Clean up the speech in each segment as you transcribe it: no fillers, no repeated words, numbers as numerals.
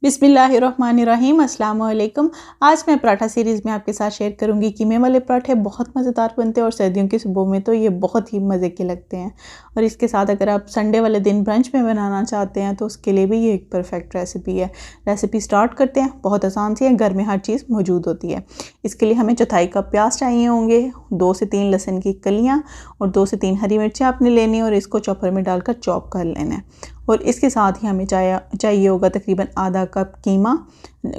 बिस्मिल्लाहिर्रहमानिर्रहीम अस्सलाम वालेकुम। आज मैं पराठा सीरीज़ में आपके साथ शेयर करूंगी कीमे वाले पराठे। बहुत मज़ेदार बनते हैं और सर्दियों की सुबह में तो ये बहुत ही मज़े के लगते हैं। और इसके साथ अगर आप संडे वाले दिन ब्रंच में बनाना चाहते हैं तो उसके लिए भी ये एक परफेक्ट रेसिपी है। रेसिपी स्टार्ट करते हैं। बहुत आसान सी है, घर में हर चीज़ मौजूद होती है। इसके लिए हमें चौथाई कप प्याज चाहिए होंगे, 2 से 3 लहसुन की कलियाँ और 2 से 3 हरी मिर्चें आपने लेनी और इसको चॉपर में डालकर चॉप कर लेना है। और इसके साथ ही हमें चाहिए होगा तकरीबन आधा कप कीमा।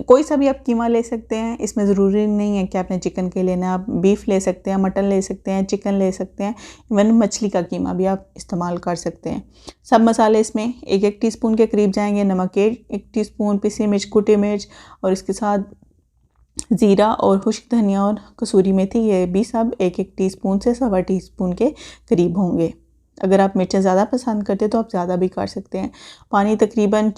कोई सा भी आप कीमा ले सकते हैं, इसमें ज़रूरी नहीं है कि आपने चिकन के लेना है। आप बीफ ले सकते हैं, मटन ले सकते हैं, चिकन ले सकते हैं, इवन मछली का कीमा भी आप इस्तेमाल कर सकते हैं। सब मसाले इसमें 1-1 टीस्पून के करीब जाएंगे। नमक 1 टीस्पून, पिसी मिर्च, कुटी मिर्च और इसके साथ ज़ीरा और खुश्क धनिया और कसूरी मेथी, ये भी सब 1-1 टीस्पून से 1.25 टीस्पून के करीब होंगे। अगर आप मिर्चें ज़्यादा पसंद करते हैं तो आप ज़्यादा भी कर सकते हैं। पानी तकरीबन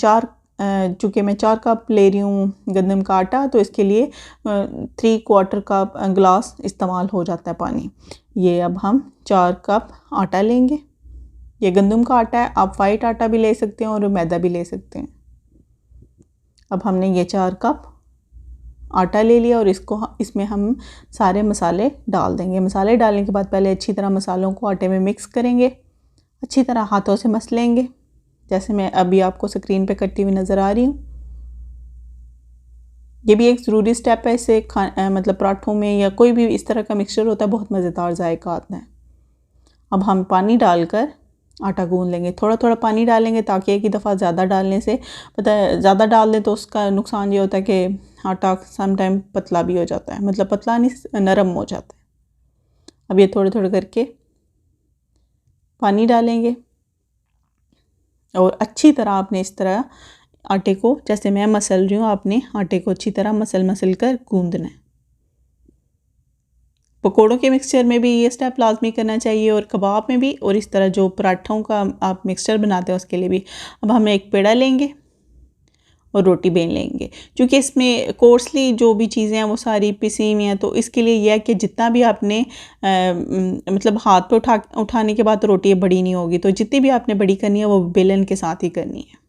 चूँकि मैं 4 कप ले रही हूँ गंदम का आटा, तो इसके लिए 3/4 कप ग्लास इस्तेमाल हो जाता है पानी। ये अब हम 4 कप आटा लेंगे। ये गंदम का आटा है, आप वाइट आटा भी ले सकते हैं और मैदा भी ले सकते हैं। अब हमने ये 4 कप आटा ले लिया और इसमें हम सारे मसाले डाल देंगे। मसाले डालने के बाद पहले अच्छी तरह मसालों को आटे में मिक्स करेंगे, अच्छी तरह हाथों से मस लेंगे, जैसे मैं अभी आपको स्क्रीन पे करती हुई नज़र आ रही हूँ। ये भी एक ज़रूरी स्टेप है, इससे मतलब पराठों में या कोई भी इस तरह का मिक्सचर होता है, बहुत मज़ेदार जायका आता है। अब हम पानी डालकर आटा गूंद लेंगे। थोड़ा थोड़ा पानी डालेंगे ताकि एक ही दफ़ा ज़्यादा डालने से पता है, ज़्यादा डाल दें तो उसका नुकसान ये होता है कि आटा सम टाइम पतला भी हो जाता है, मतलब पतला नहीं, नरम हो जाता है। अब ये थोड़े थोड़े करके पानी डालेंगे और अच्छी तरह आपने इस तरह आटे को, जैसे मैं मसल रही हूँ, आपने आटे को अच्छी तरह मसल कर गूंदना है। पकोड़ों के मिक्सचर में भी ये स्टेप लाजमी करना चाहिए और कबाब में भी, और इस तरह जो पराठों का आप मिक्सचर बनाते हैं उसके लिए भी। अब हम एक पेड़ा लेंगे और रोटी बेल लेंगे। क्योंकि इसमें कोर्सली जो भी चीज़ें हैं वो सारी पिसी हुई हैं, तो इसके लिए यह है कि जितना भी आपने मतलब हाथ पे उठाने के बाद तो रोटी बड़ी नहीं होगी, तो जितनी भी आपने बड़ी करनी है वो बेलन के साथ ही करनी है।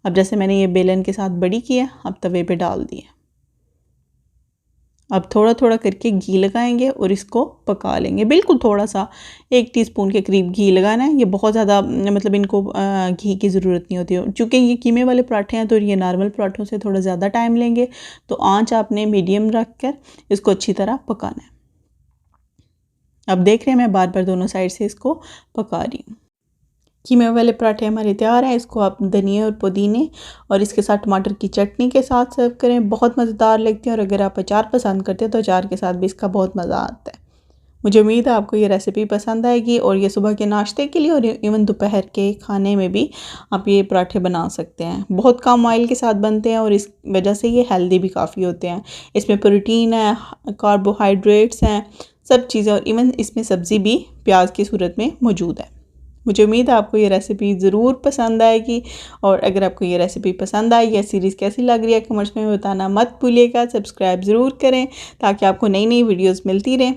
अब जैसे मैंने ये बेलन के साथ बड़ी किया, अब तवे पे डाल दिया। अब थोड़ा थोड़ा करके घी लगाएंगे और इसको पका लेंगे। बिल्कुल थोड़ा सा 1 टीस्पून के करीब घी लगाना है। ये बहुत ज़्यादा मतलब इनको घी की ज़रूरत नहीं होती है, क्योंकि ये कीमे वाले पराठे हैं तो ये नॉर्मल पराठों से थोड़ा ज़्यादा टाइम लेंगे। तो आंच आपने मीडियम रख कर इसको अच्छी तरह पकाना है। अब देख रहे हैं मैं बार बार दोनों साइड से इसको पका रही हूँ। कीमे वाले पराठे हमारे तैयार हैं। इसको आप धनिया और पुदीने और इसके साथ टमाटर की चटनी के साथ सर्व करें, बहुत मज़ेदार लगते हैं। और अगर आप अचार पसंद करते हैं तो अचार के साथ भी इसका बहुत मज़ा आता है। मुझे उम्मीद है आपको ये रेसिपी पसंद आएगी और ये सुबह के नाश्ते के लिए और इवन दोपहर के खाने में भी आप ये पराठे बना सकते हैं। बहुत कम ऑयल के साथ बनते हैं और इस वजह से ये हेल्दी भी काफ़ी होते हैं। इसमें प्रोटीन है, कार्बोहाइड्रेट्स हैं, सब चीज़ें, और इवन इसमें सब्ज़ी भी प्याज की सूरत में मौजूद है। मुझे उम्मीद है आपको ये रेसिपी ज़रूर पसंद आएगी। और अगर आपको ये रेसिपी पसंद आई या सीरीज़ कैसी लग रही है कमेंट्स में बताना मत भूलिएगा। सब्सक्राइब ज़रूर करें ताकि आपको नई नई वीडियोस मिलती रहें।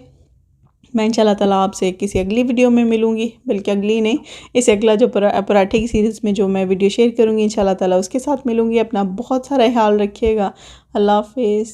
मैं इंशाल्लाह ताला आपसे किसी अगली वीडियो में मिलूँगी, बल्कि अगली नहीं, इससे अगला जो पराठे की सीरीज़ में जो मैं वीडियो शेयर करूँगी इंशाल्लाह ताला उसके साथ मिलूँगी। अपना बहुत सारा ख्याल रखिएगा। अल्लाह हाफिज़।